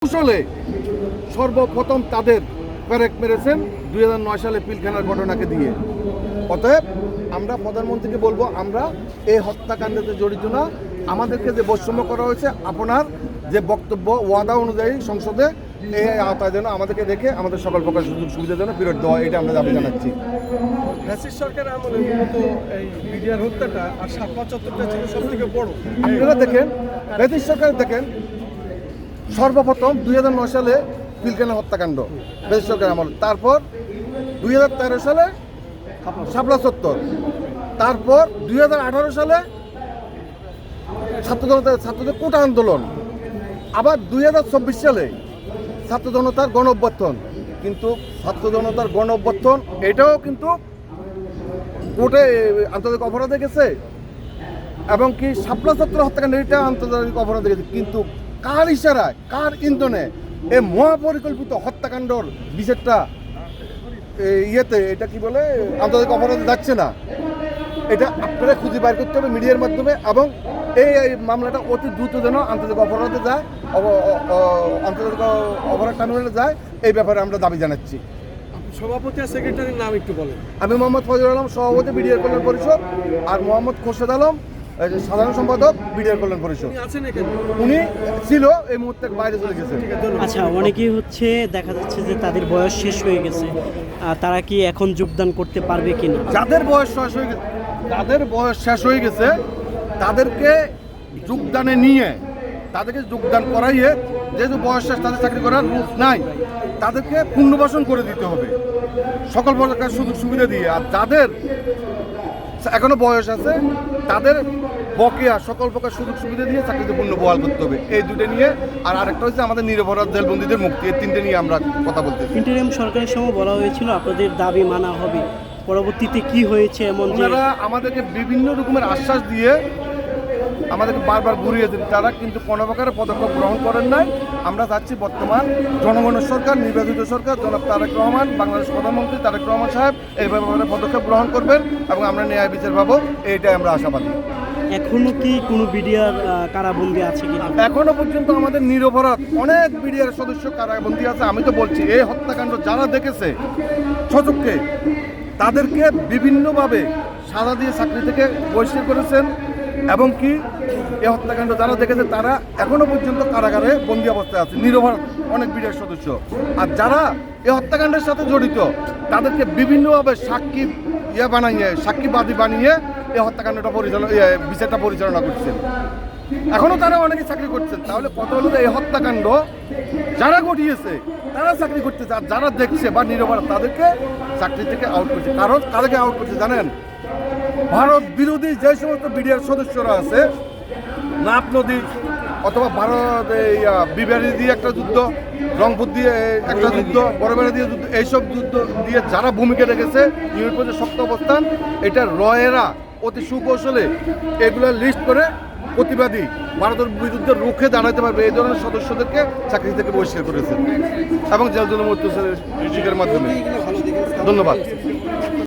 কৌশলে সর্বপ্রথম তাদের প্যারেক মেরেছেন 2009 সালে পিলখানার ঘটনাকে দিয়ে। অতএব আমরা প্রধানমন্ত্রীকে বলবো, আমরা এই হত্যাকাণ্ডে জড়িত না। আমাদেরকে যে বৈষম্য করা হয়েছে, আপনার যে বক্তব্য ওয়াদা অনুযায়ী সংসদে এই আওতায় যেন আমাদেরকে রেখে আমাদের সকল প্রকার সুযোগ সুবিধা যেন ফেরত দেওয়া, এটা আমরা দাবি জানাচ্ছি। ফ্যাসিস্ট সরকারের আমলে মূলত এই মিডিয়ার হত্যাটা আর শাপলা চত্বরটা ছিল সব থেকে বড়। আপনারা দেখেন, ফ্যাসিস্ট সরকার দেখেন, সর্বপ্রথম 2009 সালে পিলখানা হত্যাকাণ্ড ফ্যাসিস্ট সরকারের আমল, তারপর 2013 সালে শাপলা চত্বর, তারপর 2018 সালে ছাত্রদের কোটা আন্দোলন, আবার 2024 সালে ছাত্র জনতার গণ অভ্যুত্থান। কিন্তু ছাত্র জনতার গণ অভ্যুত্থান এটাও কিন্তু কোর্টে আন্তর্জাতিক অপরাধে গেছে, এবং কি শাপলা চত্বর হত্যাকাণ্ড এটা আন্তর্জাতিক অপরাধে গেছে। কিন্তু কার ইশারায়, কার ইন্ধনে এই মহাপরিকল্পিত হত্যাকাণ্ডর বিচারটা এটা কি বলে আন্তর্জাতিক অপরাধে যাচ্ছে না? এটা আপনারা খুঁজে বাইর করতে হবে মিডিয়ার মাধ্যমে, এবং এই মামলাটা অতি দ্রুত যেন আন্তর্জাতিক অপরাধে যায়, আন্তর্জাতিক অপরাধ ট্রাইব্যুনালে যায়, এই ব্যাপারে আমরা দাবি জানাচ্ছি। সভাপতি আর সেক্রেটারির নাম একটু বলেন। আমি মোহাম্মদ ফজলুল আলম, সভাপতি বিডিআর কল্যাণ পরিষদ, আর মোহাম্মদ খোরশেদ আলম, সাধারণ সম্পাদক বিডিআর কল্যাণ পরিষদ। উনি ছিল, এই মুহূর্তে বাইরে চলে গেছে। আচ্ছা, অনেকেই দেখা যাচ্ছে যে তাদের বয়স শেষ হয়ে গেছে, তারা কি এখন যোগদান করতে পারবে কিনা? যাদের বয়স শেষ হয়ে গেছে তাদেরকে যোগদানে নিয়ে, তাদেরকে যোগদান করাইয়ে, যেহেতু বয়স শেষ, তাদের চাকরি করার রুলস নাই, তাদেরকে পুনর্বাসন করে দিতে হবে সকল প্রকার সুযোগ সুবিধা দিয়ে। আর যাদের এখনো বয়স আছে তাদের বকেয়া সকল প্রকার সুযোগ সুবিধা দিয়ে চাকরিতে পূর্ণ বহাল করতে হবে। এই দুটো নিয়ে, আর আরেকটা হচ্ছে আমাদের নিরপরাধ জেলবন্দীদের মুক্তি। এই তিনটে নিয়ে আমরা কথা বলতেছি। ইন্টারিম সরকারের সময় বলা হয়েছিল আপনাদের দাবি মানা হবে, পরবর্তীতে কি হয়েছে? এমন ওনারা আমাদেরকে বিভিন্ন রকমের আশ্বাস দিয়ে আমাদেরকে বারবার ঘুরিয়ে দেন, তারা কিন্তু কোনো প্রকারের পদক্ষেপ গ্রহণ করেন নাই। আমরা চাচ্ছি বর্তমান জনগণের সরকার, নির্বাচিত সরকার, জনাব তারেক রহমান, বাংলাদেশ প্রধানমন্ত্রী তারেক রহমান সাহেব এই ব্যাপারে পদক্ষেপ গ্রহণ করবেন, এবং আমরা ন্যায় বিচার পাবো, এইটাই আমরা আশাবাদী। এখনো কি কোনো বিডিআর কারাবন্দী আছে কিনা? এখনো পর্যন্ত আমাদের নিরপরাধ অনেক বিডিআর সদস্য কারাবন্দী আছে। আমি তো বলছি, এই হত্যাকাণ্ড যারা দেখেছে স্বচক্ষে, তাদেরকে বিভিন্নভাবে সাজা দিয়ে চাকরি থেকে বহিষ্কার করেছেন, এবং কি এই হত্যাকাণ্ড যারা দেখেছে তারা এখনো পর্যন্ত কারাগারে বন্দী অবস্থায় আছে, নিরপরাধ অনেক বিডিআর সদস্য। আর যারা এই হত্যাকাণ্ডের সাথে জড়িত তাদেরকে বিভিন্নভাবে সাক্ষীবাদী বানিয়ে এই হত্যাকাণ্ডটা বিচারটা পরিচালনা করছেন। এখনো তারা অনেকে চাকরি করছেন। তাহলে কত হলো, এই হত্যাকাণ্ড যারা ঘটিয়েছে তারা চাকরি করতেছে, আর যারা দেখছে বা নিরপরাধ তাদেরকে চাকরি থেকে আউট করছে। কারণ তাদেরকে আউট করছে জানেন, ভারত বিরোধী যে সমস্ত বিডিআর সদস্যরা আছে, নাপ নদী অথবা ভারত বিবাড়ি দিয়ে একটা যুদ্ধ, রংপুর দিয়ে একটা যুদ্ধ, বড়বেড়া দিয়ে যুদ্ধ, এইসব যুদ্ধ দিয়ে যারা ভূমিকা রেখেছে, ইউরোপের শক্ত অবস্থান, এটা রয়েরা অতি সুকৌশলে এগুলো লিস্ট করে প্রতিবাদী ভারতের বিরুদ্ধে রুখে দাঁড়াতে পারবে এই ধরনের সদস্যদেরকে চাকরি থেকে বহিষ্কার করেছে, এবং জেল জুলুম অত্যাচারের শিকারের মাধ্যমে। ধন্যবাদ।